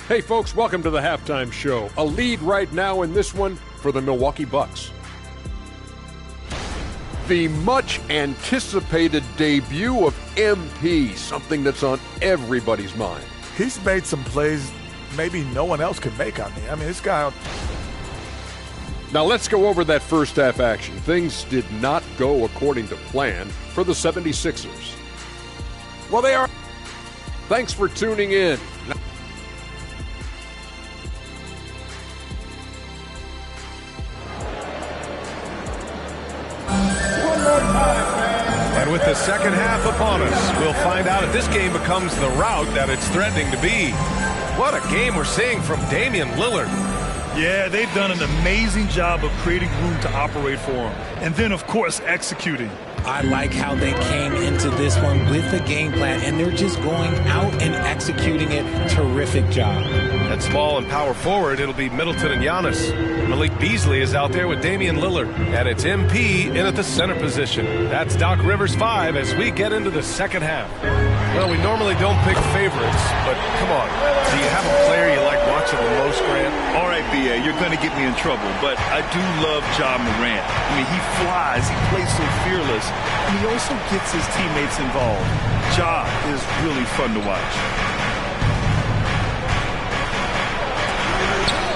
Hey folks, welcome to the halftime show. A lead right now in this one for the Milwaukee Bucks. The much anticipated debut of MP, something that's on everybody's mind. He's made some plays maybe no one else could make on me. I mean, this guy... Now let's go over that first half action. Things did not go according to plan for the 76ers. Well, they are... Thanks for tuning in. And with the second half upon us, we'll find out if this game becomes the rout that it's threatening to be. What a game we're seeing from Damian Lillard. Yeah, they've done an amazing job of creating room to operate for him. And then, of course, executing. I like how they came into this one with the game plan, and they're just going out and executing it. Terrific job. At small and power forward, it'll be Middleton and Giannis. Malik Beasley is out there with Damian Lillard. And it's MP in at the center position. That's Doc Rivers 5 as we get into the second half. Well, we normally don't pick favorites, but come on. Do you have a player you like watching the most, Grant? All right, B.A., you're going to get me in trouble, but I do love Ja Morant. I mean, he flies, he plays so fearless, and he also gets his teammates involved. Ja is really fun to watch.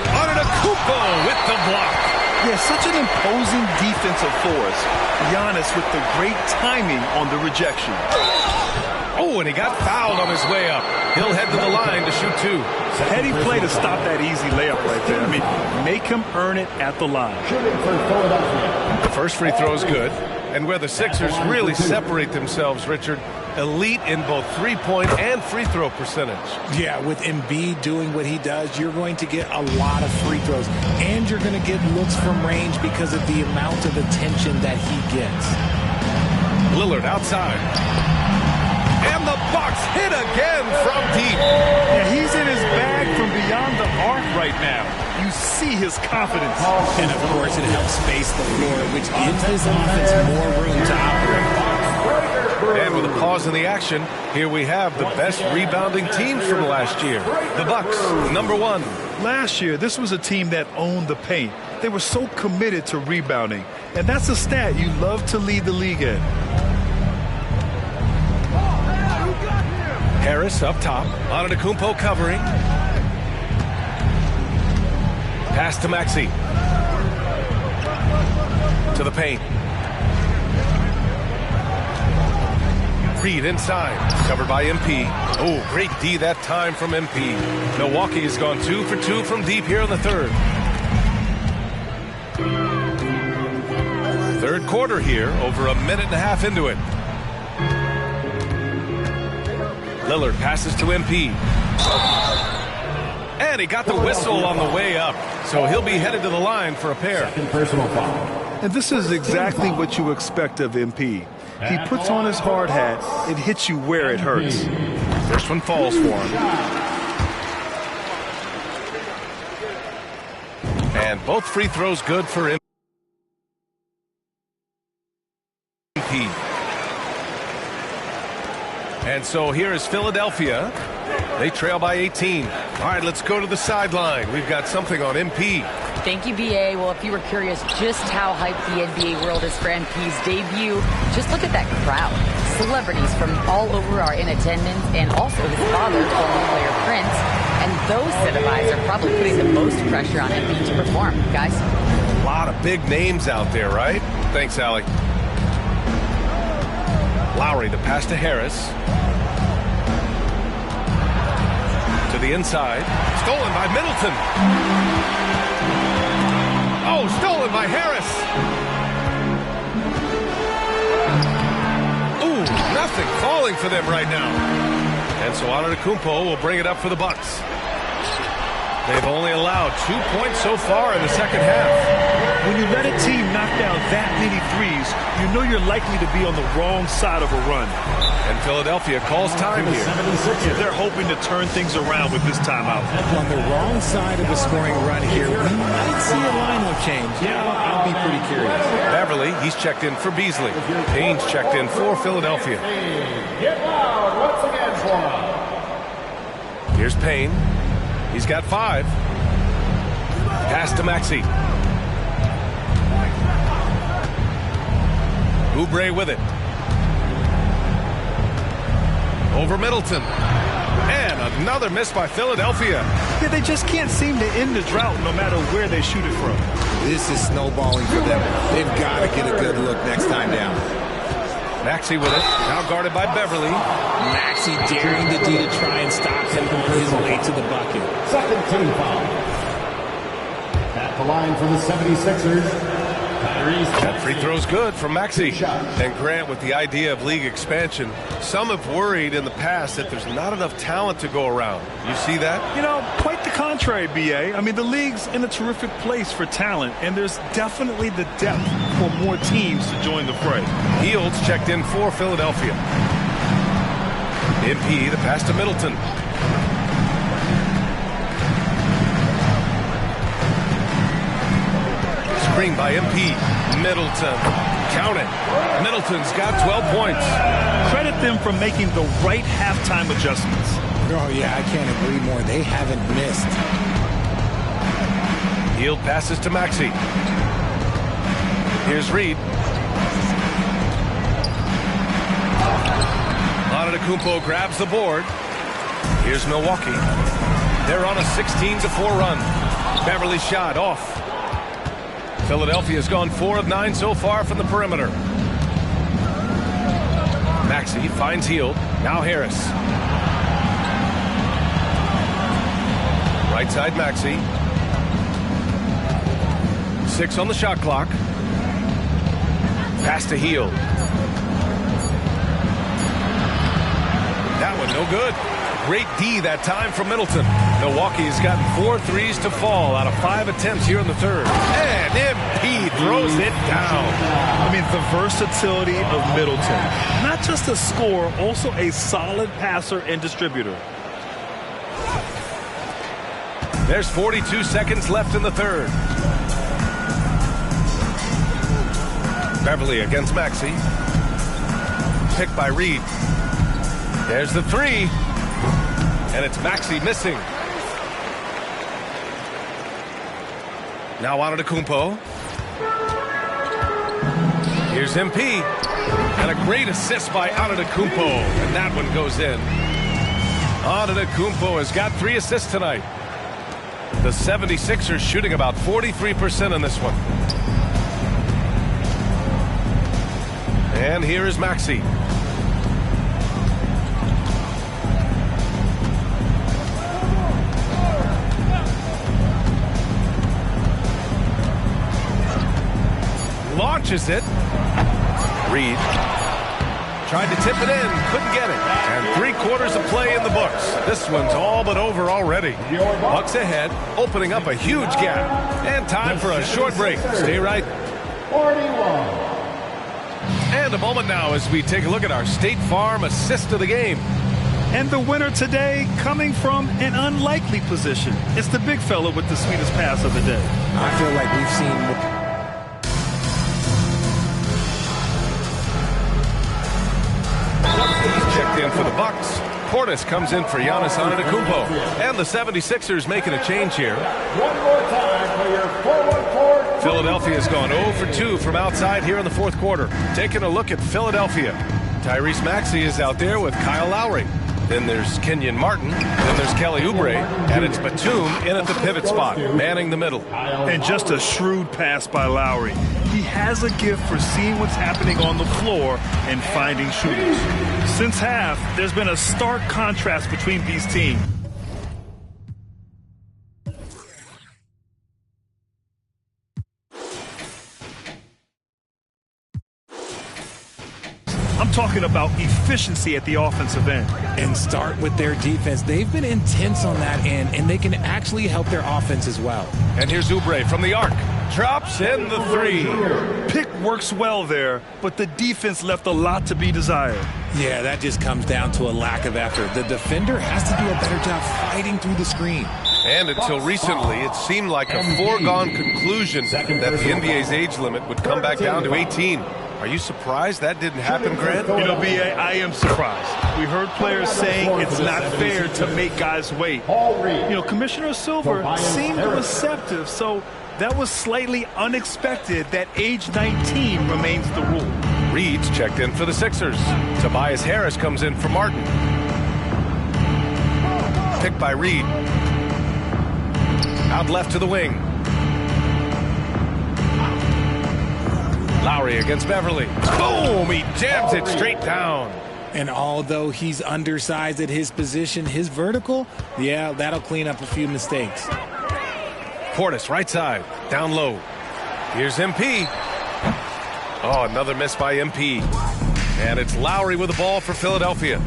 Antetokounmpo with the block. Yeah, such an imposing defensive force. Giannis with the great timing on the rejection. Oh, and he got fouled on his way up. He'll head to the line to shoot two. Heady play to stop that easy layup right there. I mean, make him earn it at the line. The first free throw is good. And where the Sixers really separate themselves, Richard, elite in both three-point and free throw percentage. Yeah, with Embiid doing what he does, you're going to get a lot of free throws. And you're going to get looks from range because of the amount of attention that he gets. Lillard outside. And the Bucks hit again from deep. Yeah, he's in his bag from beyond the arc right now. You see his confidence. And, of course, it helps space the floor, which gives his offense more room to operate. And with a pause in the action, here we have the best rebounding teams from last year. The Bucks, number one. Last year, this was a team that owned the paint. They were so committed to rebounding. And that's a stat you love to lead the league in. Harris up top. Antetokounmpo covering. Pass to Maxey. To the paint. Reed inside. Covered by MP. Oh, great D that time from MP. Milwaukee has gone 2 for 2 from deep here in the third. Third quarter here, over a minute and a half into it. Lillard passes to MP. And he got the whistle on the way up. So he'll be headed to the line for a pair. Personal foul. And this is exactly what you expect of MP. He puts on his hard hat and hits you where it hurts. First one falls for him. And both free throws good for MP. And so here is Philadelphia. They trail by 18. All right, let's go to the sideline. We've got something on MP. Thank you, B.A. Well, if you were curious just how hyped the NBA world is for MP's debut, just look at that crowd. Celebrities from all over are in attendance, and also his father, former player Prince. And those set of eyes are probably putting the most pressure on MP to perform, guys. A lot of big names out there, right? Thanks, Allie. Lowry, the pass to Harris. To the inside. Stolen by Middleton. Oh, stolen by Harris. Ooh, nothing falling for them right now. And so Antetokounmpo will bring it up for the Bucks. They've only allowed 2 points so far in the second half. When you let a team knock down that many threes, you know you're likely to be on the wrong side of a run. And Philadelphia calls time here. Yeah, they're hoping to turn things around with this timeout. On the wrong side of the scoring run here, we might see a lineup change. Yeah, I'll be pretty curious. Beverly, he's checked in for Beasley. Payne's checked in for Philadelphia. Get loud once again for him. Here's Payne. He's got 5. Pass to Maxey. Oubre with it. Over Middleton. And another miss by Philadelphia. Yeah, they just can't seem to end the drought no matter where they shoot it from. This is snowballing for them. They've got to get a good look next time down. Maxey with it. Now guarded by Beverly. Maxey daring the D to try and stop him on his way to the bucket. Second team foul. At the line for the 76ers. That free throw's good from Maxey. And Grant, with the idea of league expansion, some have worried in the past that there's not enough talent to go around. You see that? You know, quite the contrary, B.A. I mean, the league's in a terrific place for talent, and there's definitely the depth for more teams to join the fray. Fields checked in for Philadelphia. MP, the pass to Middleton. Screen by MP. Middleton. Count it. Middleton's got 12 points. Credit them for making the right halftime adjustments. Oh, yeah, I can't agree more. They haven't missed. Hield passes to Maxey. Here's Reed. Antetokounmpo grabs the board. Here's Milwaukee. They're on a 16-4 run. Beverly's shot off. Philadelphia's gone 4 of 9 so far from the perimeter. Maxey finds Hield. Now Harris. Right side Maxey. 6 on the shot clock. Pass to Hield. That one no good. Great D that time from Middleton. Milwaukee has gotten 4 threes to fall out of 5 attempts here in the third. And MP throws it down. I mean, the versatility of Middleton. Not just a scorer, also a solid passer and distributor. There's 42 seconds left in the third. Beverly against Maxey. Picked by Reed. There's the 3. And it's Maxey missing. Now Antetokounmpo. Here's MP. And a great assist by Antetokounmpo. And that one goes in. Antetokounmpo has got 3 assists tonight. The 76ers shooting about 43% in this one. And here is Maxey. Launches it. Reed tried to tip it in, couldn't get it. And 3/4 of play in the books. This one's all but over already. Bucks ahead, opening up a huge gap. And time for a short break. Stay right. 41. And a moment now as we take a look at our State Farm assist of the game. And the winner today coming from an unlikely position. It's the big fella with the sweetest pass of the day. I feel like we've seen... Checked in for the Bucks. Portis comes in for Giannis Antetokounmpo. And the 76ers making a change here. One more time for your 4-1-4. Philadelphia's gone 0 for 2 from outside here in the fourth quarter. Taking a look at Philadelphia. Tyrese Maxey is out there with Kyle Lowry. Then there's Kenyon Martin. Then there's Kelly Oubre. And it's Batum in at the pivot spot, manning the middle. And just a shrewd pass by Lowry. He has a gift for seeing what's happening on the floor and finding shooters. Since half, there's been a stark contrast between these teams. I'm talking about efficiency at the offensive end. And start with their defense. They've been intense on that end, and they can actually help their offense as well. And here's Oubre from the arc. Drops in the 3. Pick works well there, but the defense left a lot to be desired. Yeah, that just comes down to a lack of effort. The defender has to do a better job fighting through the screen. And until recently, it seemed like a foregone conclusion that the NBA's age limit would come back down to 18. Are you surprised that didn't happen, Grant? You know, B.A., I am surprised. We heard players saying it's not fair to make guys wait. You know, Commissioner Silver seemed receptive, so that was slightly unexpected that age 19 remains the rule. Reed's checked in for the Sixers. Tobias Harris comes in for Martin. Picked by Reed. Out left to the wing. Lowry against Beverly. Boom! He jams it straight down. And although he's undersized at his position, his vertical, yeah, that'll clean up a few mistakes. Portis, right side, down low. Here's MP. Oh, another miss by MP. And it's Lowry with the ball for Philadelphia.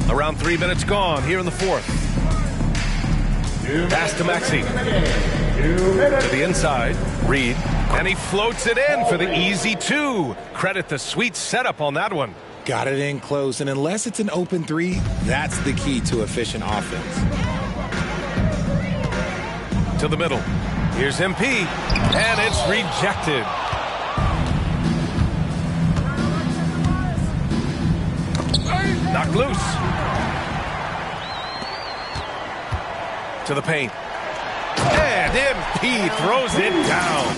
Around 3 minutes gone here in the fourth. Pass to Maxey. To the inside, Reed. And he floats it in for the easy two. Credit the sweet setup on that one. Got it in close, and unless it's an open three, that's the key to efficient offense. To the middle. Here's MP. And it's rejected. Knocked loose. To the paint. And MP throws it down.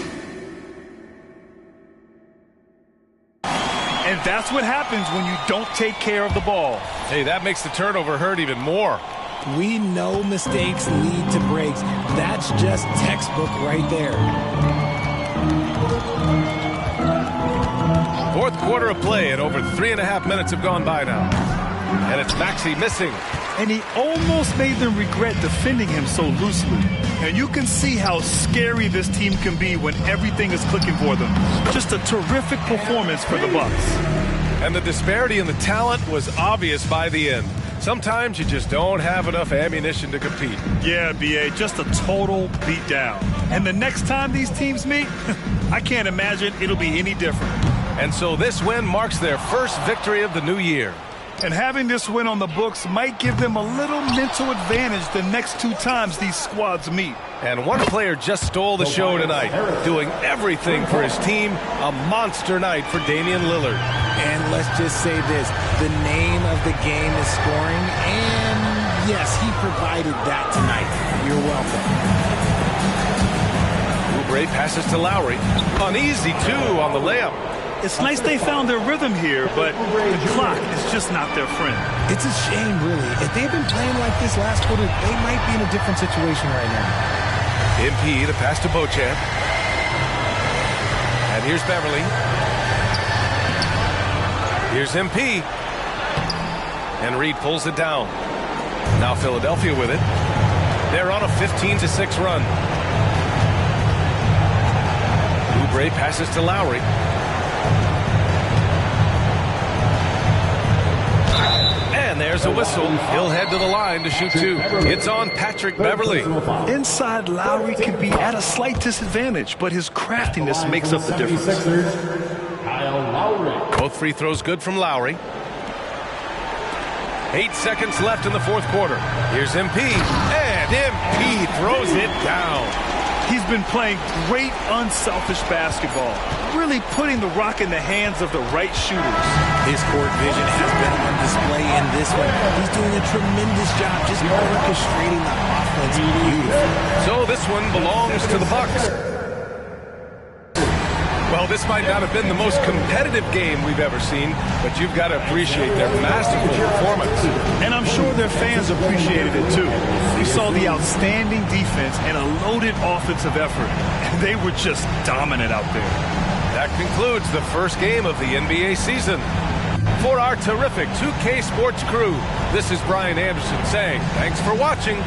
And that's what happens when you don't take care of the ball. Hey, that makes the turnover hurt even more. We know mistakes lead to breaks. That's just textbook right there. Fourth quarter of play, and over 3.5 minutes have gone by now. And it's Maxey missing. And he almost made them regret defending him so loosely. And you can see how scary this team can be when everything is clicking for them. Just a terrific performance for the Bucks. And the disparity in the talent was obvious by the end. Sometimes you just don't have enough ammunition to compete. Yeah, B.A., just a total beatdown. And the next time these teams meet, I can't imagine it'll be any different. And so this win marks their first victory of the new year. And having this win on the books might give them a little mental advantage the next 2 times these squads meet. And one player just stole the show tonight, doing everything for his team. A monster night for Damian Lillard. And let's just say this, the name of the game is scoring, and yes, he provided that tonight. You're welcome. Oubre passes to Lowry. An easy two on the layup. It's nice they found their rhythm here, but the clock is just not their friend. It's a shame, really. If they'd been playing like this last quarter, they might be in a different situation right now. MP to pass to Beauchamp. And here's Beverly. Here's MP. And Reed pulls it down. Now Philadelphia with it. They're on a 15-6 run. Oubre passes to Lowry. And there's a whistle. He'll head to the line to shoot 2. It's on Patrick Beverly. Inside, Lowry can be at a slight disadvantage, but his craftiness makes up the difference. Both free throws good from Lowry. 8 seconds left in the fourth quarter. Here's MP. And MP throws it down. He's been playing great, unselfish basketball, really putting the rock in the hands of the right shooters. His court vision has been on display in this one. He's doing a tremendous job just orchestrating the offense beautifully. So this one belongs to the Bucks. Well, this might not have been the most competitive game we've ever seen, but you've got to appreciate their masterful performance. And I'm sure their fans appreciated it too. We saw the outstanding defense and a loaded offensive effort, and they were just dominant out there. That concludes the first game of the NBA season. For our terrific 2K Sports crew, this is Brian Anderson saying thanks for watching.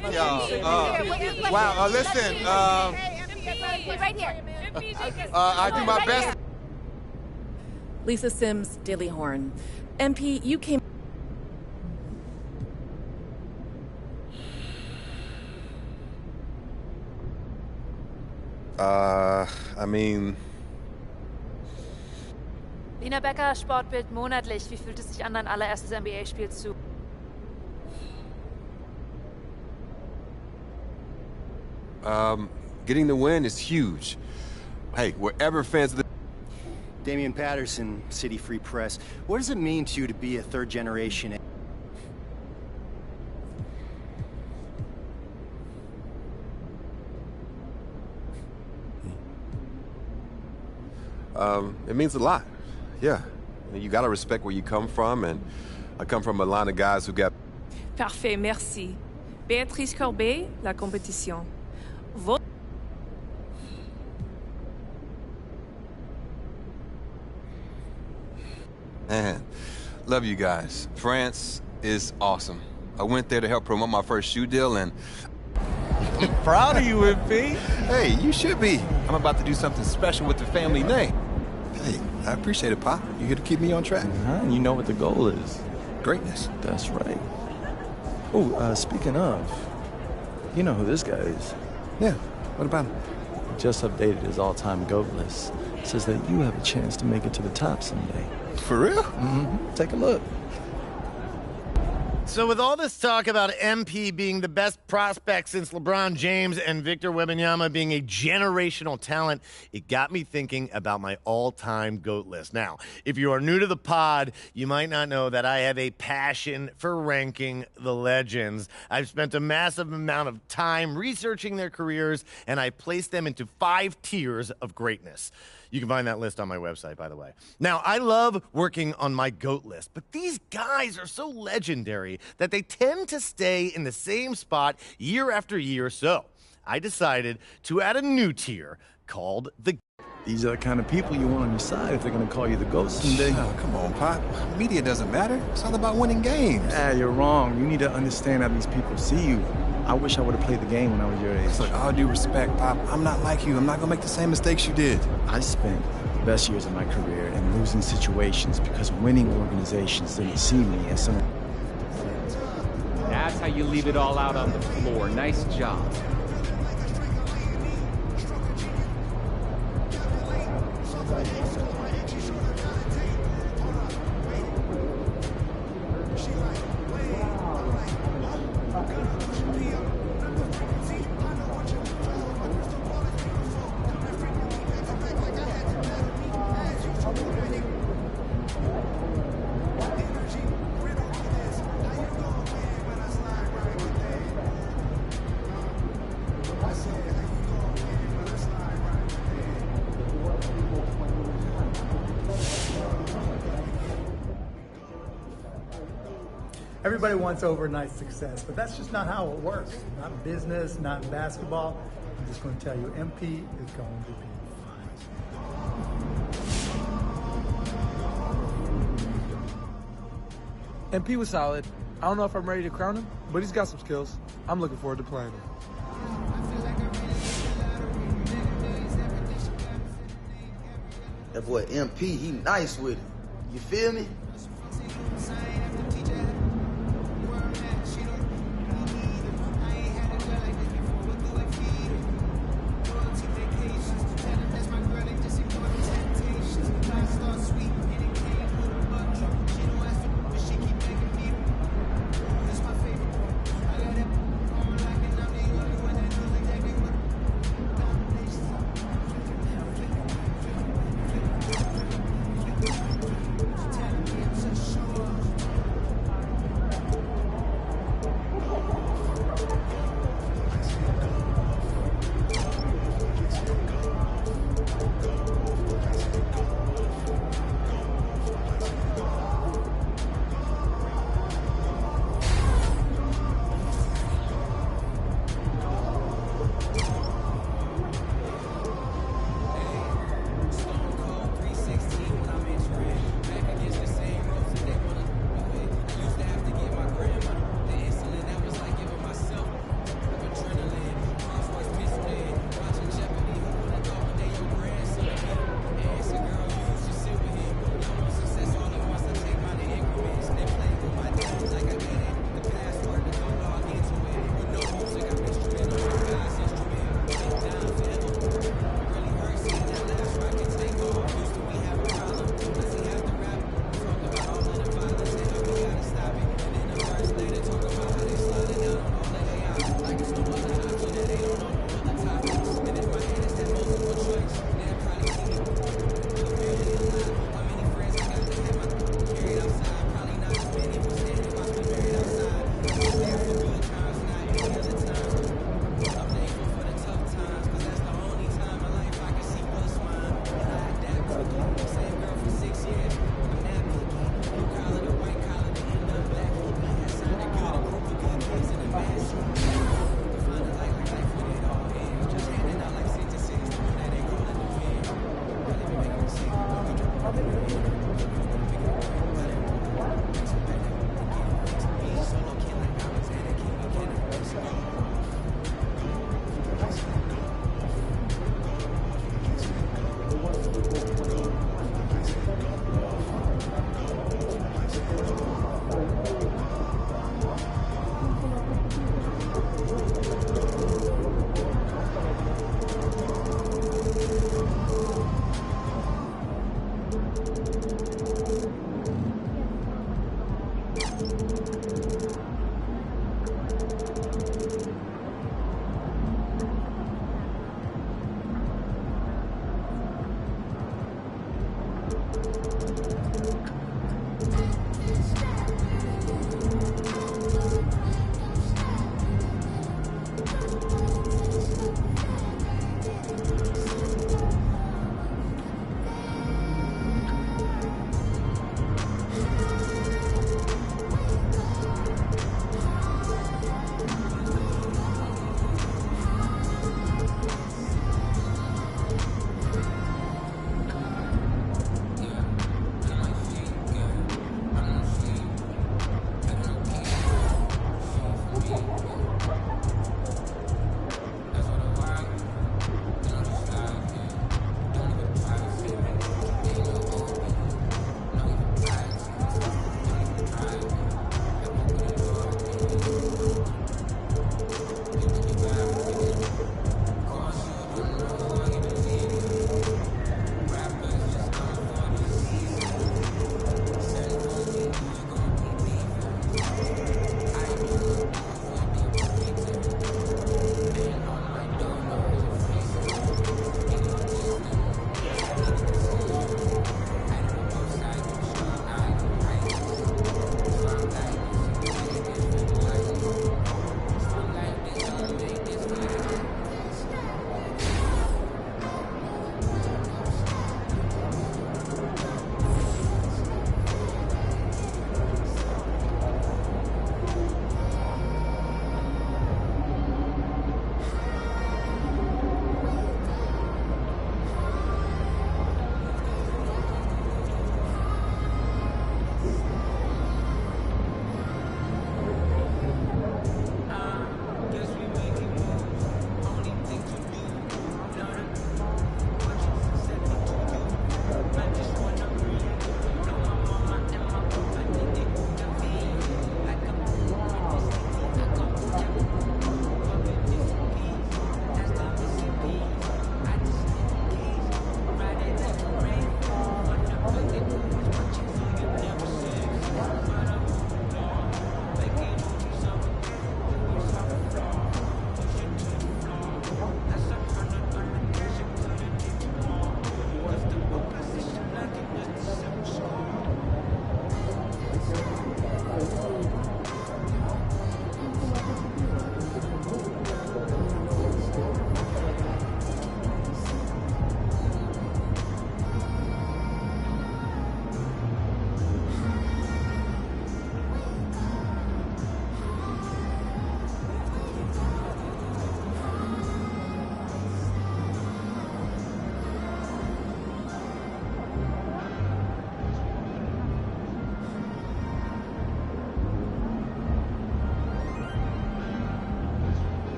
Thank y'all. Wow, listen, right here. I do my best. Lisa Sims, Daily Horn. MP, you came... I mean... Lina Becker, Sportbild monatlich. Wie fühlt es sich an, dein allererstes NBA-Spiel zu? Getting the win is huge. Hey, wherever fans of the... Damian Patterson, City Free Press. What does it mean to you to be a third-generation... It means a lot. Yeah. You gotta respect where you come from, and I come from a line of guys who got... Parfait, merci. Béatrice Corbet, La Compétition. Man, love you guys. France is awesome. I went there to help promote my first shoe deal, and... I'm proud of you, MP. Hey, you should be. I'm about to do something special with the family name. Hey, I appreciate it, Pop. You're here to keep me on track. And you know what the goal is. Greatness. That's right. Oh, speaking of, you know who this guy is. Yeah, what about him? He just updated his all-time GOAT list. Says that you have a chance to make it to the top someday. For real? Mm-hmm. Take a look. So with all this talk about MP being the best prospect since LeBron James and Victor Wembanyama being a generational talent, it got me thinking about my all-time GOAT list. Now, if you are new to the pod, you might not know that I have a passion for ranking the legends. I've spent a massive amount of time researching their careers, and I placed them into 5 tiers of greatness. You can find that list on my website, by the way. Now, I love working on my GOAT list, but these guys are so legendary that they tend to stay in the same spot year after year. So I decided to add a new tier called the... These are the kind of people you want on your side if they're going to call you the GOAT someday. Oh, come on, Pop. Media doesn't matter. It's all about winning games. You're wrong. You need to understand how these people see you. I wish I would have played the game when I was your age. Look, all due respect, Pop, I'm not like you. I'm not going to make the same mistakes you did. I spent the best years of my career in losing situations because winning organizations didn't see me as some... That's how you leave it all out on the floor. Nice job. Everybody wants overnight success, but that's just not how it works. Not in business, not in basketball. I'm just going to tell you, MP is going to be fine. MP was solid. I don't know if I'm ready to crown him, but he's got some skills. I'm looking forward to playing him. That boy MP, he nice with it. You feel me?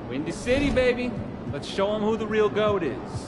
Windy City, baby. Let's show them who the real GOAT is.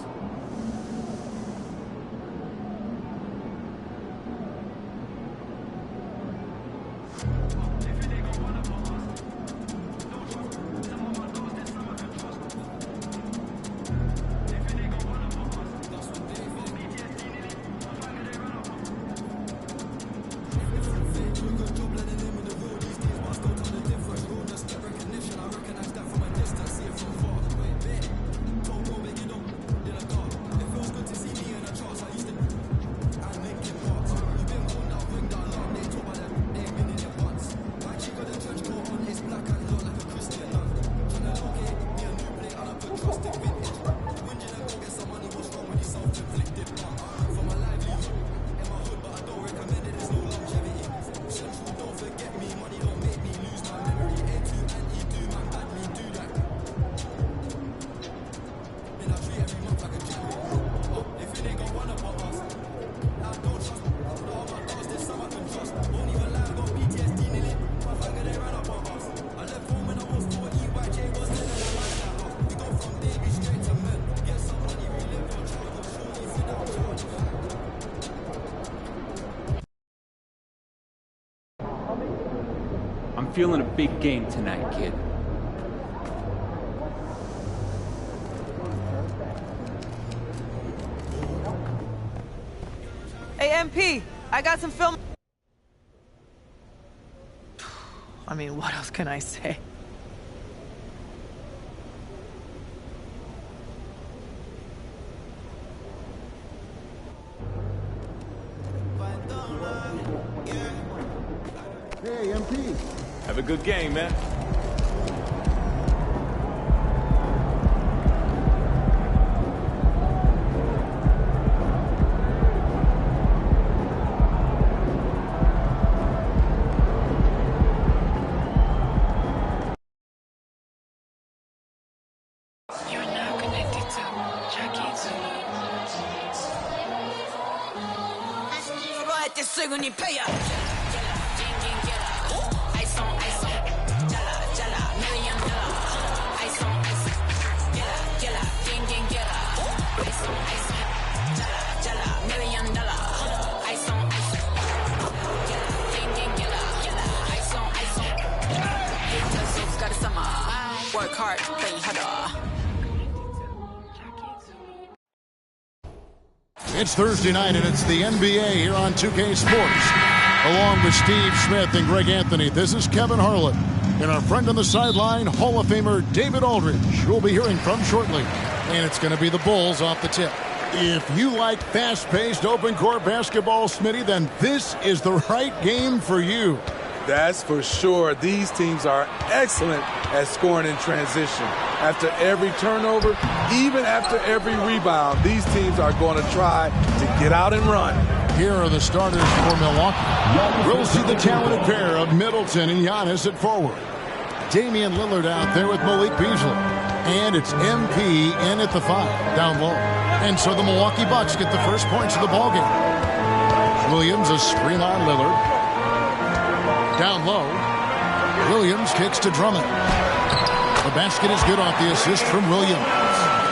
feeling a big game tonight, kid. Hey, MP, I got some film. I mean, what else can I say? Hey, MP. Have a good game, man. You're now connected to Jackie Work hard, play harder. It's Thursday night, and it's the NBA here on 2K Sports. Along with Steve Smith and Greg Anthony, this is Kevin Harlan. And our friend on the sideline, Hall of Famer David Aldridge, who we'll be hearing from shortly. And it's going to be the Bulls off the tip. If you like fast-paced open-court basketball, Smitty, then this is the right game for you. That's for sure. These teams are excellent at scoring in transition. After every turnover, even after every rebound, these teams are going to try to get out and run. Here are the starters for Milwaukee. We'll see the talented pair of Middleton and Giannis at forward. Damian Lillard out there with Malik Beasley. And it's MP in at the 5, down low. And so the Milwaukee Bucks get the first points of the ballgame. Williams a screen on Lillard. Down low, Williams kicks to Drummond. The basket is good off the assist from Williams.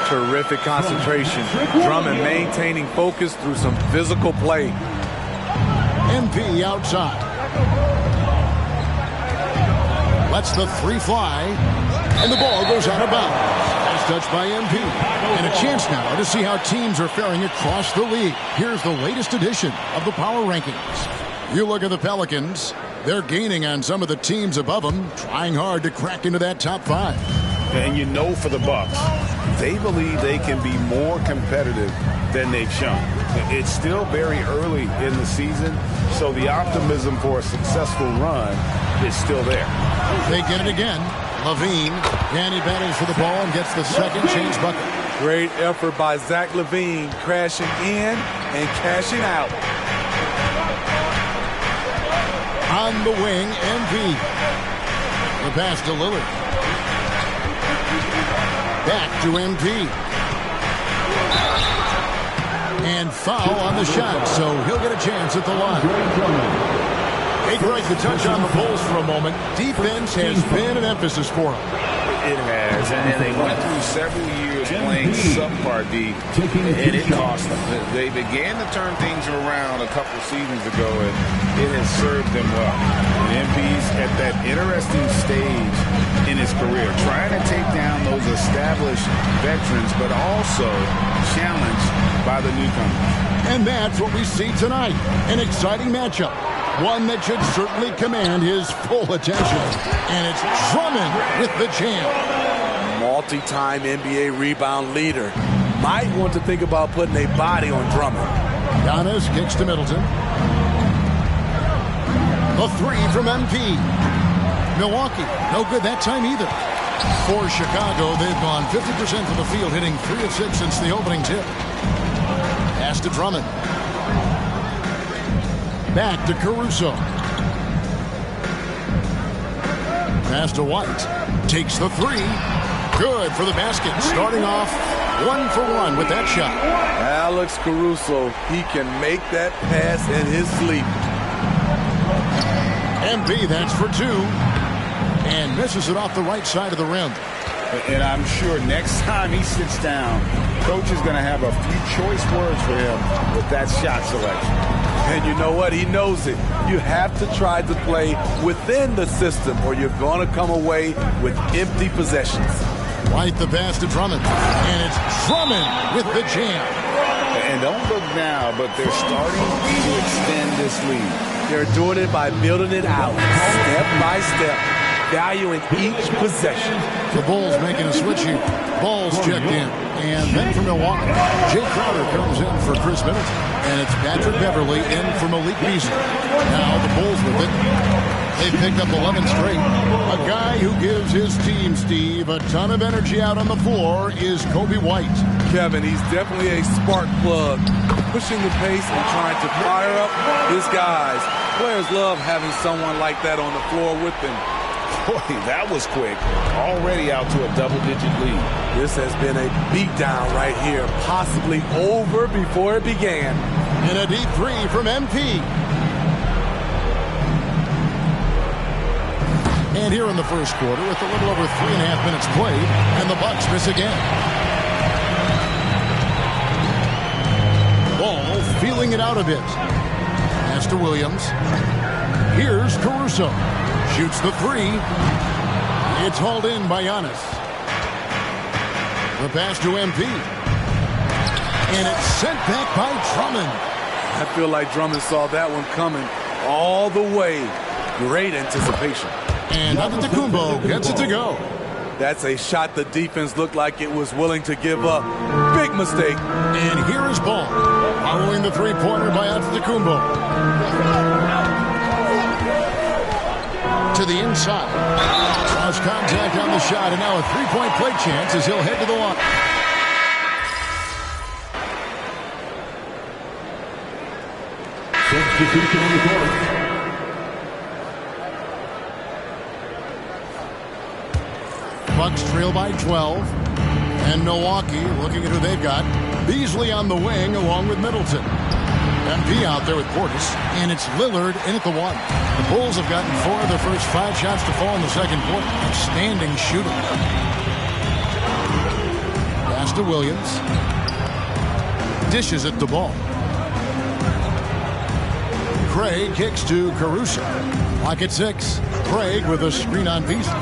Terrific concentration. Drummond maintaining focus through some physical play. MP outside. Lets the 3 fly, and the ball goes out of bounds. Nice touch by MP. And a chance now to see how teams are faring across the league. Here's the latest edition of the Power Rankings. You look at the Pelicans. They're gaining on some of the teams above them, trying hard to crack into that top 5. And you know for the Bucks, they believe they can be more competitive than they've shown. It's still very early in the season, so the optimism for a successful run is still there. They get it again. LaVine, and he battles for the ball and gets the second change bucket. Great effort by Zach LaVine, crashing in and cashing out. On the wing, MP. The pass to Lillard. Back to MP. And foul on the shot, so he'll get a chance at the line. Hey, Greg, to touch on the Bulls for a moment. Defense has been an emphasis for them. It has, and they went through several years playing subpar D, and it cost them. They began to turn things around a couple seasons ago, and it has served them well. And MP's at that interesting stage in his career, trying to take down those established veterans, but also challenged by the newcomers. And that's what we see tonight. An exciting matchup. One that should certainly command his full attention. And it's Drummond with the jam. Multi-time NBA rebound leader. Might want to think about putting a body on Drummond. Giannis kicks to Middleton. A 3 from MP. Milwaukee, no good that time either. For Chicago, they've gone 50% from the field, hitting 3 of 6 since the opening tip. Pass to Drummond. Back to Caruso. Pass to White. Takes the 3. Good for the basket. Starting off 1 for 1 with that shot. Alex Caruso, he can make that pass in his sleep. MP, that's for 2. And misses it off the right side of the rim. And I'm sure next time he sits down, coach is going to have a few choice words for him with that shot selection. And you know what? He knows it. You have to try to play within the system or you're going to come away with empty possessions. White the pass to Drummond. And it's Drummond with the jam. And don't look now, but they're starting to extend this lead. They're doing it by building it out, step by step, valuing each possession. The Bulls making a switch here. Bulls checked in. And then for Milwaukee, Jay Crowder comes in for Chris Middleton. And it's Patrick Beverley in for Malik Beasley. Now the Bulls with it. They picked up 11 straight. A guy who gives his team, Steve, a ton of energy out on the floor is Coby White. Kevin, he's definitely a spark plug, pushing the pace and trying to fire up his guys. Players love having someone like that on the floor with them. Boy, that was quick. Already out to a double-digit lead. This has been a beatdown right here, possibly over before it began. And a deep three from MP. And here in the first quarter, with a little over 3.5 minutes played, and the Bucks miss again. Ball feeling it out a bit. Pass to Williams. Here's Caruso. Shoots the three. It's hauled in by Giannis. The pass to MP. And it's sent back by Drummond. I feel like Drummond saw that one coming all the way. Great anticipation. And Antetokounmpo gets it to go. That's a shot the defense looked like it was willing to give up. Big mistake. And here is Ball, following the three-pointer by Antetokounmpo. To the inside. Draws contact on the shot, and now a three-point play chance as he'll head to the line. Substitution on the court. Bucks trail by 12. And Milwaukee looking at who they've got. Beasley on the wing along with Middleton. MP out there with Portis. And it's Lillard in at the one. The Bulls have gotten 4 of their first 5 shots to fall in the second quarter. Outstanding shooting. Pass to Williams. Dishes it to Ball. Craig kicks to Caruso. Lock at 6. Craig with a screen on Beasley.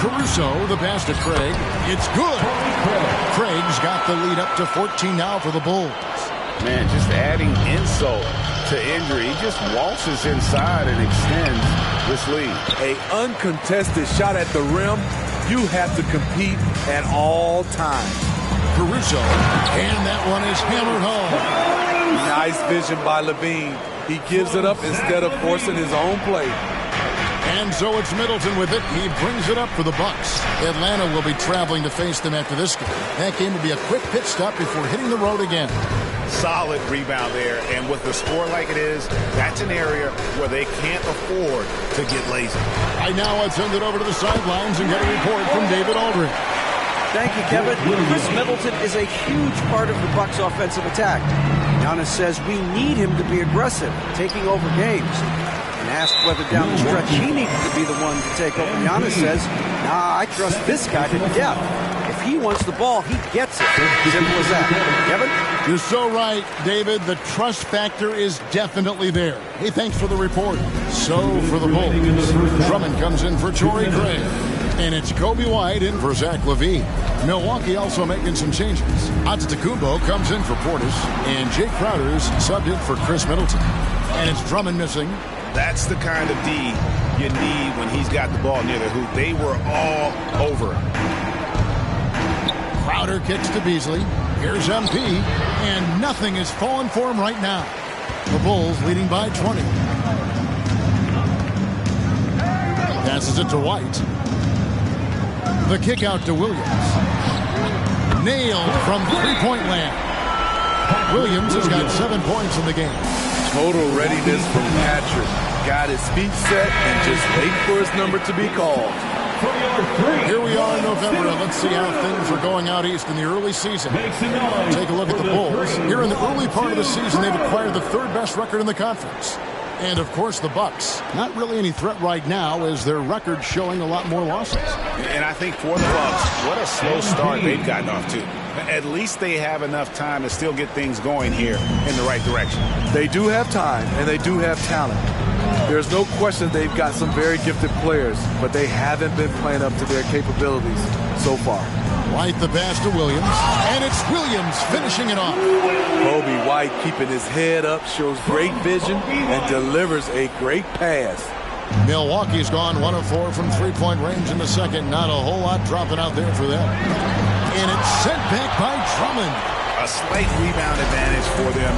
Caruso, the pass to Craig. It's good. Craig's got the lead up to 14 now for the Bulls. Man, just adding insult to injury. He just waltzes inside and extends this lead. A uncontested shot at the rim. You have to compete at all times. Caruso, and that one is hammered home. Nice vision by Levine. He gives it up instead of forcing his own play. And so it's Middleton with it. He brings it up for the Bucks. Atlanta will be traveling to face them after this game. That game will be a quick pit stop before hitting the road again. Solid rebound there, and with the score like it is, that's an area where they can't afford to get lazy. Right now, let's send it over to the sidelines and get a report from David Aldridge. Thank you, Kevin. Chris Middleton is a huge part of the Bucks' offensive attack. Giannis says we need him to be aggressive, taking over games. And asked whether down the stretch he needed to be the one to take over. Giannis says, nah, I trust this guy to death. If he wants the ball, he gets it. Simple as that. Kevin? You're so right, David. The trust factor is definitely there. Hey, thanks for the report. So for the Bulls, Drummond comes in for Torrey Craig. And it's Coby White in for Zach LaVine. Milwaukee also making some changes. Antetokounmpo comes in for Portis. And Jay Crowder's subbed in for Chris Middleton. And it's Drummond missing. That's the kind of D you need when he's got the ball near the hoop. They were all over him. Crowder kicks to Beasley. Here's MP. And nothing is falling for him right now. The Bulls leading by 20. Passes it to White. The kick out to Williams. Nailed from three-point land. Williams has got 7 points in the game. Total readiness from Patrick. Got his feet set and just wait for his number to be called. Here we are in November, and let's see how things are going out east in the early season. Take a look at the Bulls. Here in the early part of the season, they've acquired the 3rd best record in the conference. And, of course, the Bucks. Not really any threat right now as their record showing a lot more losses. And I think for the Bucks, what a slow start they've gotten off to. At least they have enough time to still get things going here in the right direction. They do have time, and they do have talent. There's no question they've got some very gifted players, but they haven't been playing up to their capabilities so far. White the pass to Williams, and it's Williams finishing it off. Kobe White keeping his head up, shows great vision, and delivers a great pass. Milwaukee's gone 1 of 4 from three-point range in the second. Not a whole lot dropping out there for them. And it's sent back by Drummond. A slight rebound advantage for them.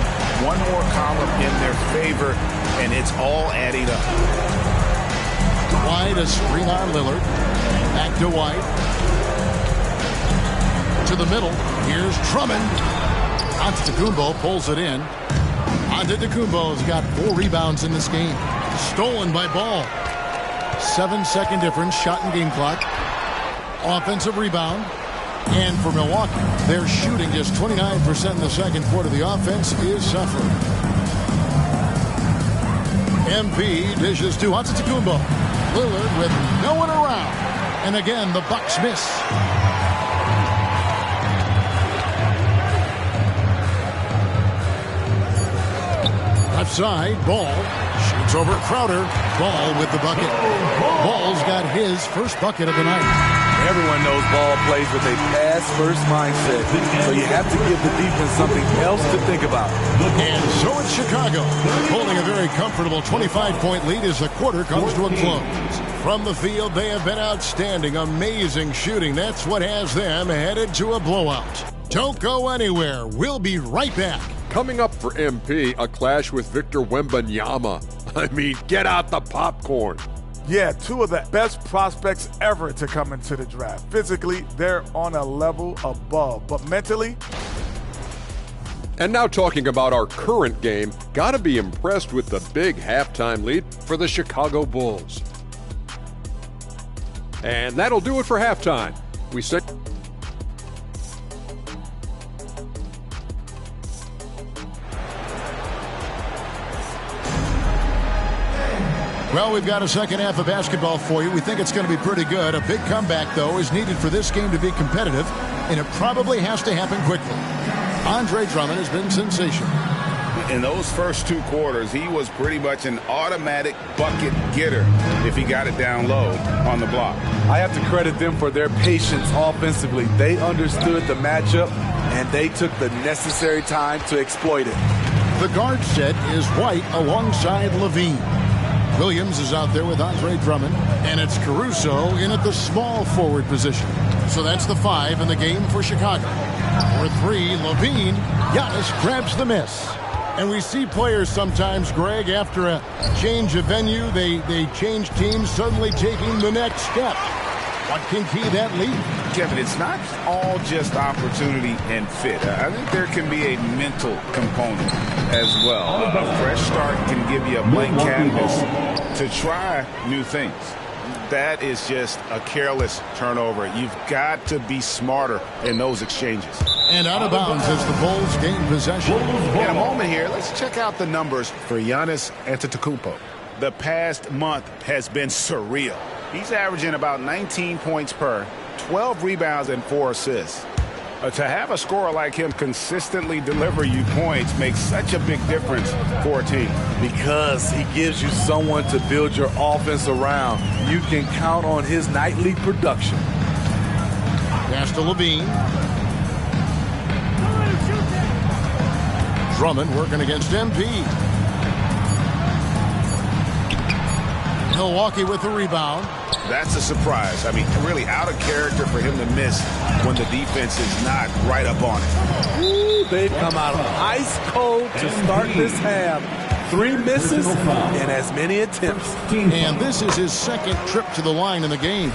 One more column in their favor, and it's all adding up. White, a screen on Lillard. Back to White. To the middle. Here's Drummond. Antetokounmpo pulls it in. Antetokounmpo's got 4 rebounds in this game. Stolen by Ball. 7-second difference. Shot and game clock. Offensive rebound. And for Milwaukee, they're shooting just 29% in the second quarter. The offense is suffering. MP dishes to Antetokounmpo. Lillard with no one around. And again, the Bucks miss. Left side, Ball. Shoots over Crowder. Ball with the bucket. Ball's got his first bucket of the night. Everyone knows Ball plays with a pass-first mindset, so you have to give the defense something else to think about. And so it's Chicago, holding a very comfortable 25-point lead as the quarter comes to a close. From the field, they have been outstanding, amazing shooting. That's what has them headed to a blowout. Don't go anywhere. We'll be right back. Coming up for MP, a clash with Victor Wembanyama. I mean, get out the popcorn. Yeah, 2 of the best prospects ever to come into the draft. Physically, they're on a level above, but mentally... And now talking about our current game, gotta be impressed with the big halftime lead for the Chicago Bulls. And that'll do it for halftime. We say... Well, we've got a second half of basketball for you. We think it's going to be pretty good. A big comeback, though, is needed for this game to be competitive, and it probably has to happen quickly. Andre Drummond has been sensational. In those first 2 quarters, he was pretty much an automatic bucket getter if he got it down low on the block. I have to credit them for their patience offensively. They understood the matchup, and they took the necessary time to exploit it. The guard set is White alongside Levine. Williams is out there with Andre Drummond, and it's Caruso in at the small forward position. So that's the 5 in the game for Chicago. For 3, Levine. Giannis grabs the miss. And we see players sometimes, Greg, after a change of venue, they change teams, suddenly taking the next step. What can key that lead? Kevin, it's not all just opportunity and fit. I think there can be a mental component as well. A fresh start can give you a blank canvas to try new things. That is just a careless turnover. You've got to be smarter in those exchanges. And out of bounds as the Bulls gain possession. In a moment here, let's check out the numbers for Giannis Antetokounmpo. The past month has been surreal. He's averaging about 19 points per, 12 rebounds, and 4 assists. To have a scorer like him consistently deliver you points makes such a big difference for a team. Because he gives you someone to build your offense around. You can count on his nightly production. Pass to Levine. Drummond working against MP. Milwaukee with the rebound. That's a surprise. I mean, really out of character for him to miss when the defense is not right up on it. Ooh, they've come out ice cold to start this half. 3 misses and as many attempts. And this is his second trip to the line in the game.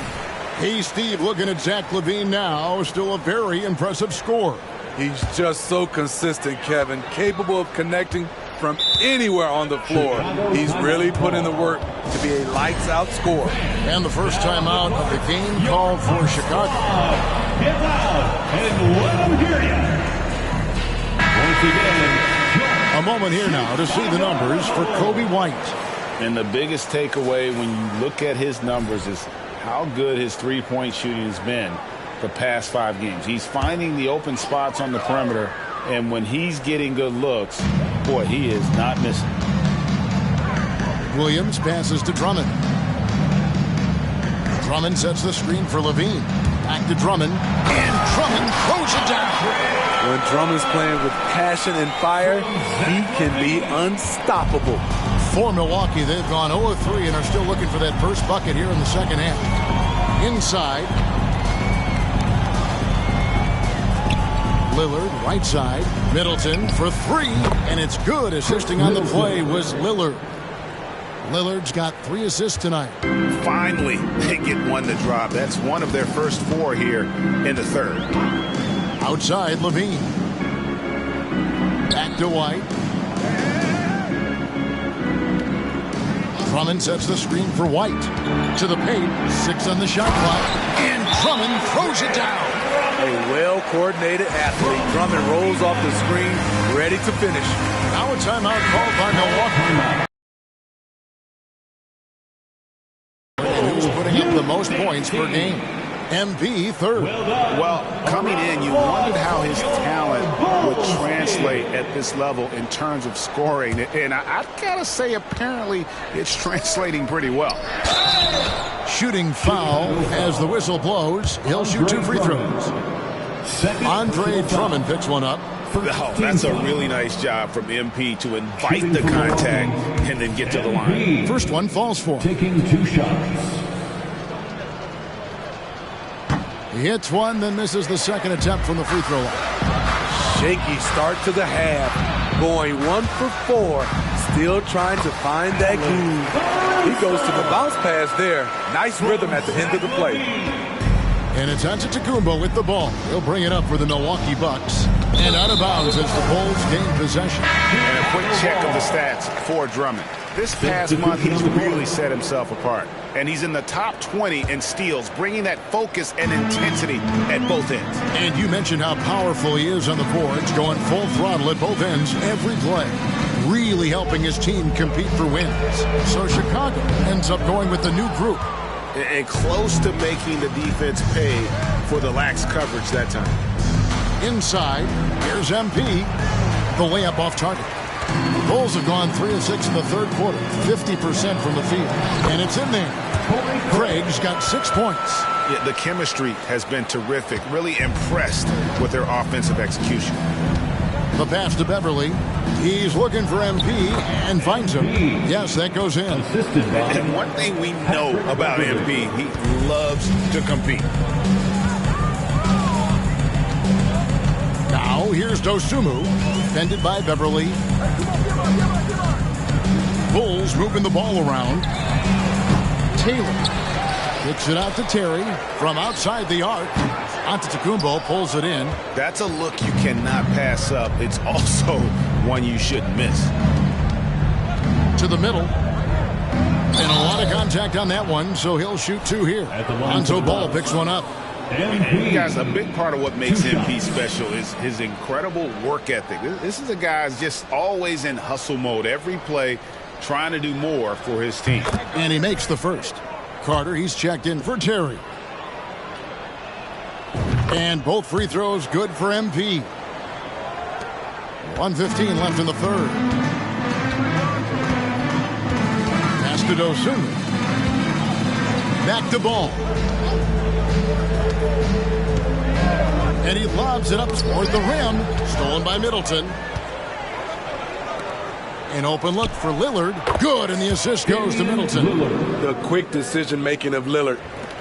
Hey, Steve, looking at Zach LaVine now, still a very impressive score. He's just so consistent, Kevin, capable of connecting from anywhere on the floor. He's really put in the work to be a lights-out scorer. And the first time out of the game called for Chicago. Get out and let him hear you. Once again, A moment here now to see the numbers for Coby White. And the biggest takeaway when you look at his numbers is how good his three-point shooting has been the past 5 games. He's finding the open spots on the perimeter, and when he's getting good looks, boy, he is not missing. Williams passes to Drummond. Drummond sets the screen for Levine. Back to Drummond, and Drummond throws it down. When Drummond's playing with passion and fire, he can be unstoppable. For Milwaukee, they've gone 0 of 3 and are still looking for that first bucket here in the second half. Inside. Lillard, right side. Middleton for 3, and it's good. Assisting on the play was Lillard. Lillard's got 3 assists tonight. Finally, they get one to drop. That's one of their first 4 here in the third. Outside, Levine. Back to White. Drummond sets the screen for White. To the paint, 6 on the shot clock, and Drummond throws it down. A well-coordinated athlete. Drummond rolls off the screen, ready to finish. Now a timeout called by Milwaukee. Who's putting up the most points per game? MP third. Well, coming in, you wondered how his talent would translate at this level in terms of scoring. And I've got to say, apparently, it's translating pretty well. Shooting foul as the whistle blows. He'll shoot 2 free throws. Andre Drummond picks one up. Oh, that's a really nice job from MP to invite the contact and then get to the line. First one falls for him. Taking 2 shots. He hits one, then misses the second attempt from the free throw line. Shaky start to the half. Going 1 for 4. Still trying to find that groove. He goes to the bounce pass there. Nice rhythm at the end of the play. And it's Antetokounmpo with the ball. He'll bring it up for the Milwaukee Bucks. And out of bounds as the Bulls gain possession. And a quick check of the stats for Drummond. This past month, he's really set himself apart. And he's in the top 20 in steals, bringing that focus and intensity at both ends. And you mentioned how powerful he is on the boards, going full throttle at both ends every play. Really helping his team compete for wins. So Chicago ends up going with the new group. And close to making the defense pay for the lax coverage that time. Inside, here's MP. The layup off target. The Bulls have gone 3 of 6 in the third quarter, 50% from the field. And it's in there. Craig's got 6 points. Yeah, the chemistry has been terrific. Really impressed with their offensive execution. The pass to Beverly. He's looking for MP and finds him. Yes, that goes in. And one thing we know about MP, he loves to compete. Now, here's Dosunmu, defended by Beverly. Bulls moving the ball around. Taylor kicks it out to Terry from outside the arc. Antetokounmpo pulls it in. That's a look you cannot pass up. It's also one you shouldn't miss. To the middle. And a lot of contact on that one, so he'll shoot 2 here. Lonzo Ball picks one up. And guys, a big part of what makes MP special is his incredible work ethic. This is a guy who's just always in hustle mode. Every play trying to do more for his team. And he makes the first. Carter, he's checked in for Terry. And both free throws good for MP. 1:15 left in the third. Pass to Dosunmu. Back to Ball. And he lobs it up toward the rim. Stolen by Middleton. An open look for Lillard. Good, and the assist goes to Middleton. The quick decision-making of Lillard,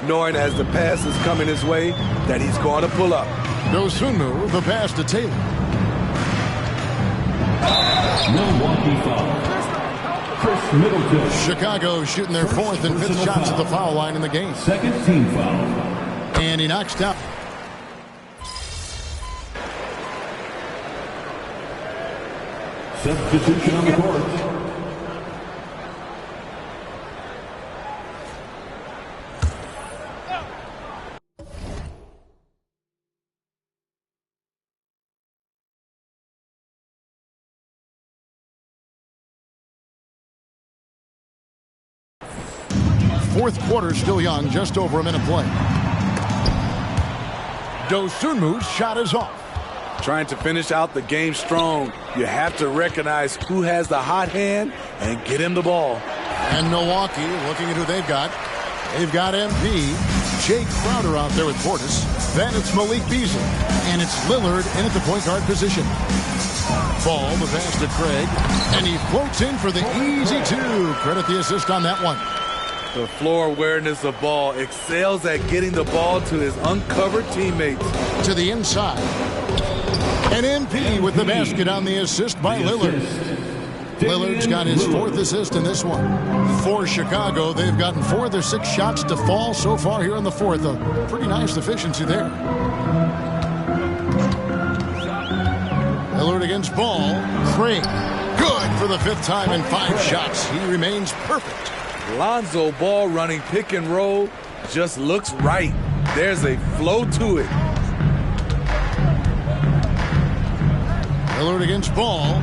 knowing as the pass is coming his way that he's going to pull up. Dosunmu, the pass to Taylor. Milwaukee foul. Chris Middleton. Chicago shooting their 4th and 5th shots at the foul line in the game. Second team foul. And he knocks down. Substitution on the court. Fourth quarter still young, just over a minute play. Dosunmu's shot is off. Trying to finish out the game strong, you have to recognize who has the hot hand and get him the ball. And Milwaukee, looking at who they've got. They've got MP, Jay Crowder out there with Portis. Then it's Malik Beasley. And it's Lillard in at the point guard position. Ball, the pass to Craig. And he floats in for the easy two. Credit the assist on that one. The floor awareness of ball, excels at getting the ball to his uncovered teammates. To the inside. And MP with the basket on the assist by Lillard. Lillard's got his fourth assist in this one. For Chicago, they've gotten 4 of their 6 shots to fall so far here in the fourth. A pretty nice efficiency there. Lillard against Ball. Craig. Good for the 5th time in 5 shots. He remains perfect. Lonzo Ball running pick and roll just looks right. There's a flow to it. Lillard against Ball.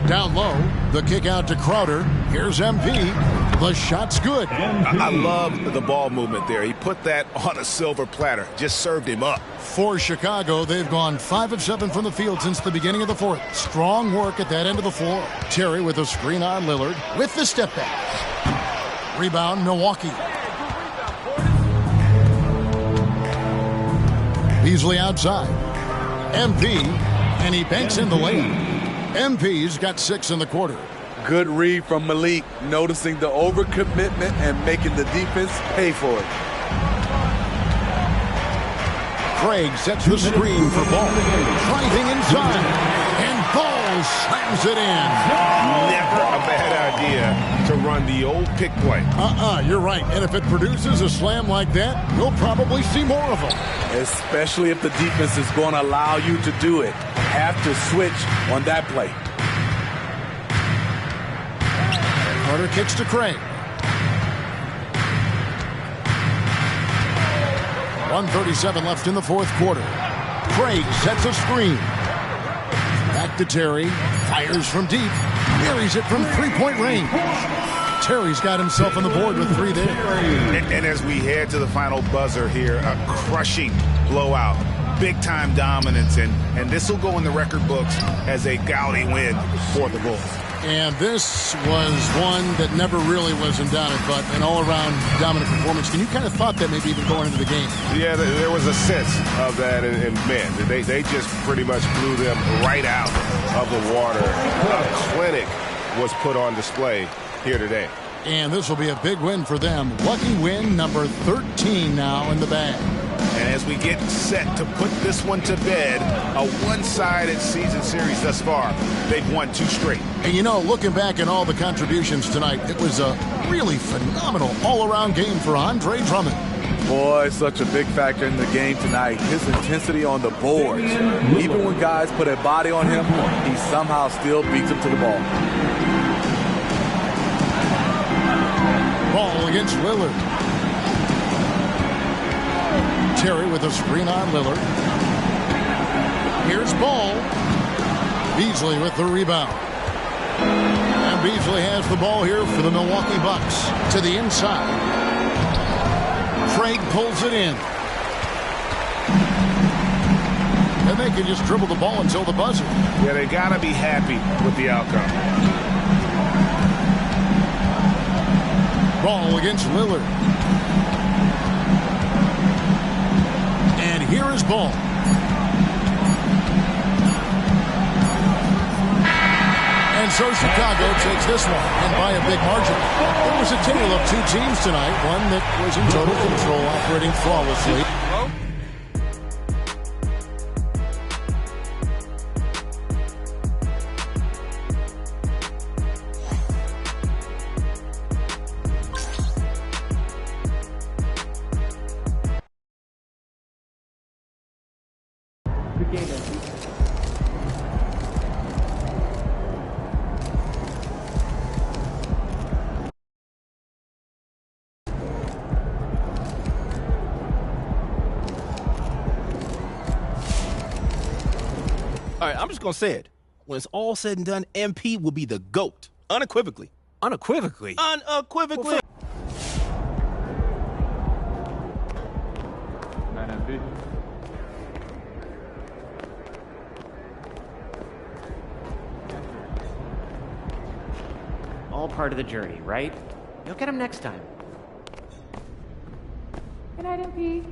Down low. The kick out to Crowder. Here's MP. The shot's good. I love the ball movement there. He put that on a silver platter. Just served him up. For Chicago, they've gone 5 of 7 from the field since the beginning of the fourth. Strong work at that end of the floor. Terry with a screen on Lillard with the step back. Rebound, Milwaukee. Beasley outside. MP, and he banks in the lane. MP's got 6 in the quarter. Good read from Malik, noticing the overcommitment and making the defense pay for it. Craig sets the screen for Ball. Driving inside. And Ball slams it in. Never a bad idea to run the old pick play. You're right. And if it produces a slam like that, we'll probably see more of them. Especially if the defense is going to allow you to do it. Have to switch on that play. Carter kicks to Craig. 1:37 left in the fourth quarter. Craig sets a screen. Back to Terry. Fires from deep. Buries it from three-point range. Terry's got himself on the board with 3 there. And as we head to the final buzzer here, a crushing blowout. Big-time dominance, and this will go in the record books as a gaudy win for the Bulls. And this was one that never really was in doubt, but an all-around dominant performance. And you kind of thought that maybe even going into the game. Yeah, there was a sense of that, and man, they just pretty much blew them right out of the water. A clinic was put on display here today. And this will be a big win for them. Lucky win number 13 now in the bag. And as we get set to put this one to bed, a one-sided season series thus far. They've won 2 straight. And you know, looking back at all the contributions tonight, it was a really phenomenal all-around game for Andre Drummond. Boy, such a big factor in the game tonight. His intensity on the boards. Even when guys put a body on him, he somehow still beats them to the ball. Ball against Lillard. Terry with a screen on Lillard. Here's Ball. Beasley with the rebound. And Beasley has the ball here for the Milwaukee Bucks. To the inside. Craig pulls it in. And they can just dribble the ball until the buzzer. Yeah, they got to be happy with the outcome. Ball against Lillard. And here is Ball. And so Chicago takes this one, and by a big margin. It was a tale of 2 teams tonight, one that was in total control, operating flawlessly. All right, I'm just going to say it. When it's all said and done, MP will be the GOAT, unequivocally. Unequivocally. Unequivocally. All part of the journey, right? You'll get him next time. Good night, MP.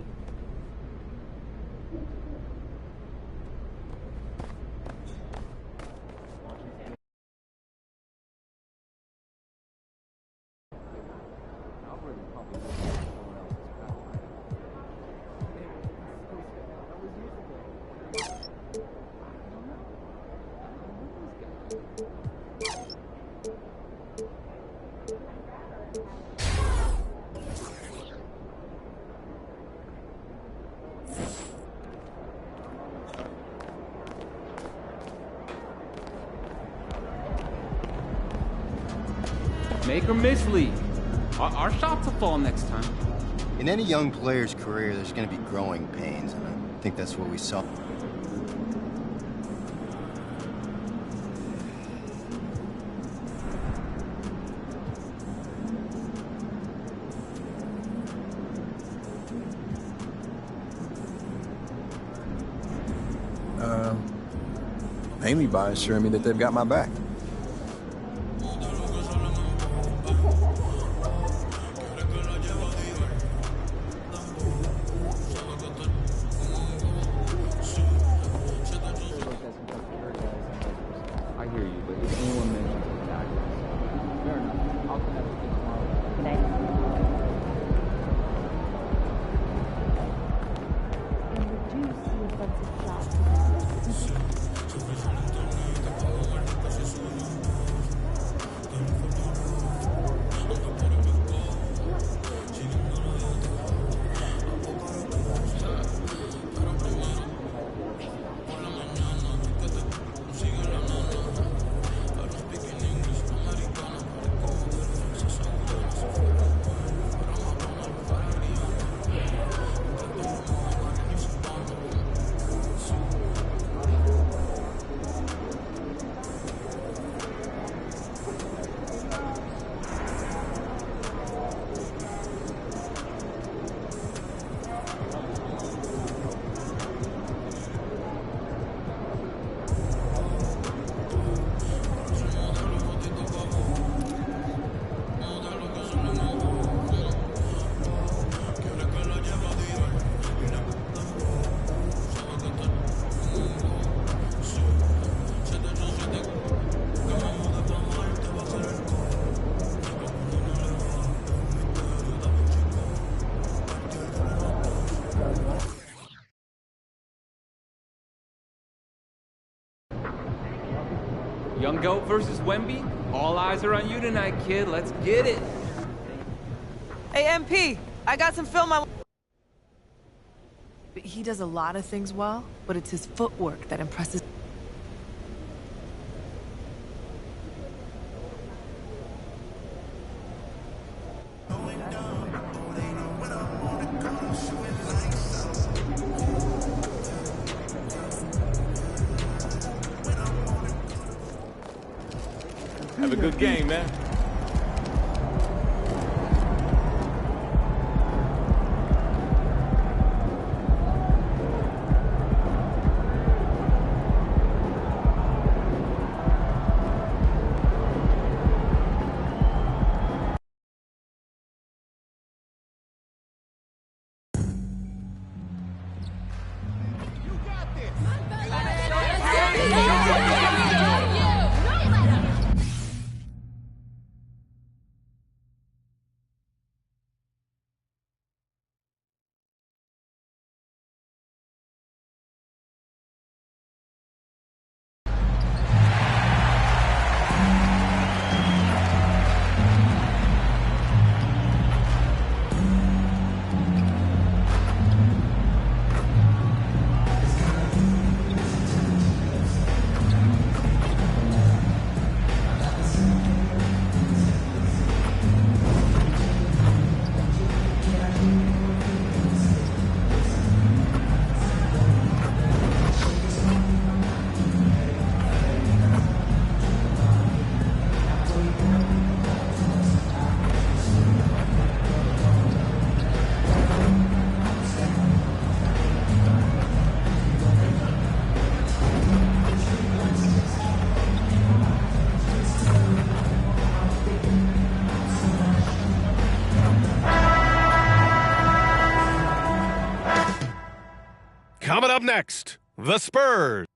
Make or miss league. Our shots will fall next time. In any young player's career, there's going to be growing pains, and I think that's what we saw. Mainly by assuring me that they've got my back. I hear you, but if anyone mentions the tactics, fair enough. I'll connect with you tomorrow. Good night. Young Goat versus Wemby. All eyes are on you tonight, kid. Let's get it. Hey, MP, I got some film I... He does a lot of things well, but it's his footwork that impresses. Have a good game, man. Coming up next, the Spurs.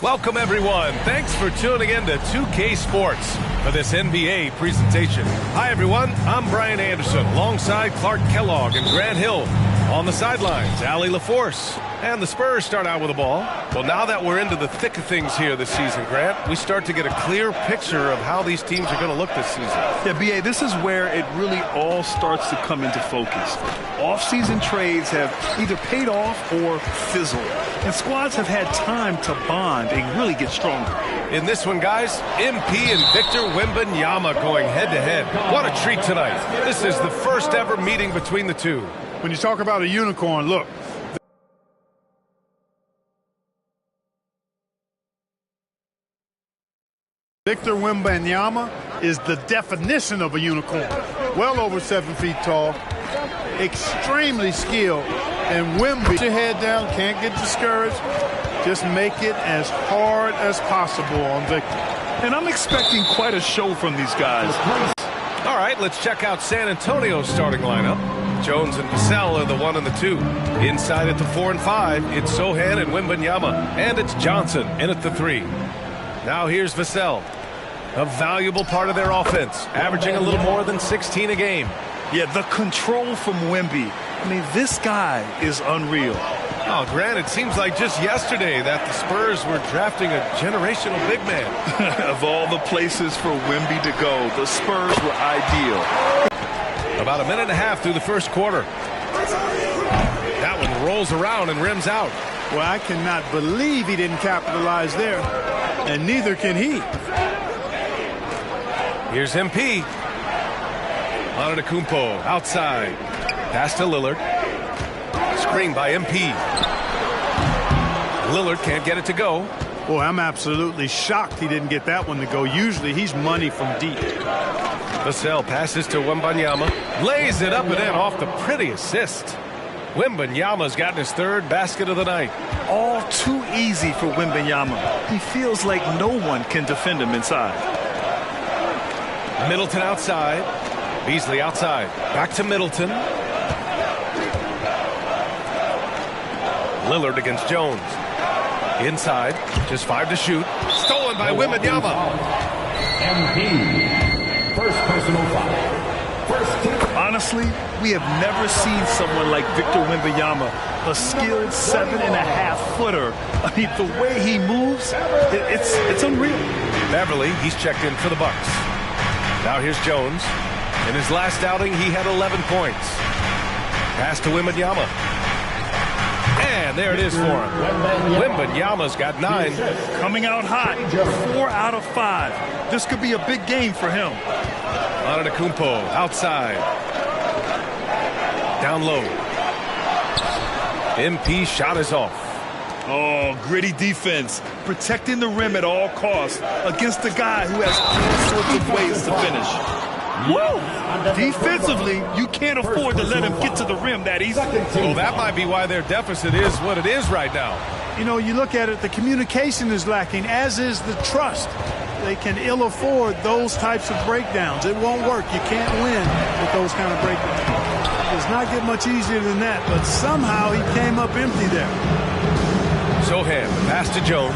Welcome, everyone. Thanks for tuning in to 2K Sports for this NBA presentation. Hi, everyone. I'm Brian Anderson alongside Clark Kellogg and Grant Hill. On the sidelines, Allie LaForce. And the Spurs start out with the ball. Well, now that we're into the thick of things here this season, Grant, we start to get a clear picture of how these teams are going to look this season. Yeah, B.A., this is where it really all starts to come into focus. Off-season trades have either paid off or fizzled. And squads have had time to bond and really get stronger. In this one, guys, MP and Victor Wembanyama going head-to-head. What a treat tonight. This is the first ever meeting between the two. When you talk about a unicorn, look. Victor Wembanyama is the definition of a unicorn. Well over 7 feet tall, extremely skilled, and Wemby, put your head down, can't get discouraged. Just make it as hard as possible on Victor. And I'm expecting quite a show from these guys. All right, let's check out San Antonio's starting lineup. Jones and Vassell are the 1 and the 2. Inside at the 4 and 5, it's Sohan and Wembanyama. And it's Johnson in at the 3. Now here's Vassell. A valuable part of their offense, averaging a little more than 16 a game. Yeah, the control from Wemby. I mean, this guy is unreal. Oh, Grant, it seems like just yesterday that the Spurs were drafting a generational big man. Of all the places for Wemby to go, the Spurs were ideal. About a minute and a half through the first quarter. That one rolls around and rims out. Well, I cannot believe he didn't capitalize there, and neither can he. Here's MP. Antetokounmpo outside. Pass to Lillard. Screen by MP. Lillard can't get it to go. Boy, I'm absolutely shocked he didn't get that one to go. Usually he's money from deep. Vassell passes to Wembanyama. Lays it up and in off the pretty assist. Wembanyama's gotten his 3rd basket of the night. All too easy for Wembanyama. He feels like no one can defend him inside. Middleton outside. Beasley outside. Back to Middleton. Lillard against Jones. Inside. Just 5 to shoot. Stolen by Wembanyama. MP. First personal foul. Honestly, we have never seen someone like Victor Wembanyama, a skilled 7.5-footer. I mean, the way he moves, it's unreal. Beverly, he's checked in for the Bucks. Now here's Jones. In his last outing, he had 11 points. Pass to Wembanyama. And there it is for him. Wembanyama's got 9. Coming out hot. 4 out of 5. This could be a big game for him. Antetokounmpo outside. Down low. MP shot is off. Oh, gritty defense. Protecting the rim at all costs against a guy who has all sorts of ways to finish. Woo! Defensively, you can't afford to let him get to the rim that easy. Well, that might be why their deficit is what it is right now. You know, you look at it, the communication is lacking, as is the trust. They can ill afford those types of breakdowns. It won't work. You can't win with those kind of breakdowns. It does not get much easier than that, but somehow he came up empty there. Sohan, pass to Jones.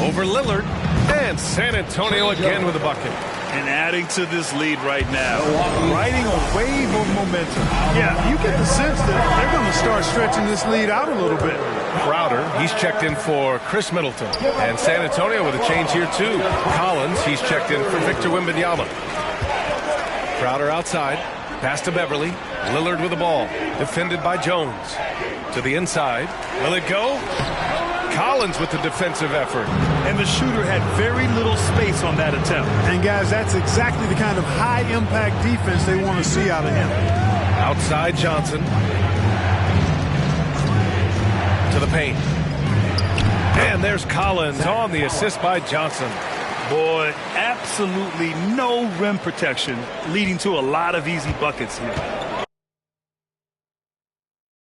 Over Lillard. And San Antonio again with a bucket. And adding to this lead right now. Riding a wave of momentum. Yeah, you get the sense that they're going to start stretching this lead out a little bit. Crowder, he's checked in for Chris Middleton. And San Antonio with a change here too. Collins, he's checked in for Victor Wembanyama. Crowder outside. Pass to Beverly. Lillard with the ball. Defended by Jones. To the inside. Will it go? Collins with the defensive effort. And the shooter had very little space on that attempt. And guys, that's exactly the kind of high-impact defense they want to see out of him. Outside Johnson. To the paint. And there's Collins on the assist by Johnson. Boy, absolutely no rim protection, leading to a lot of easy buckets here.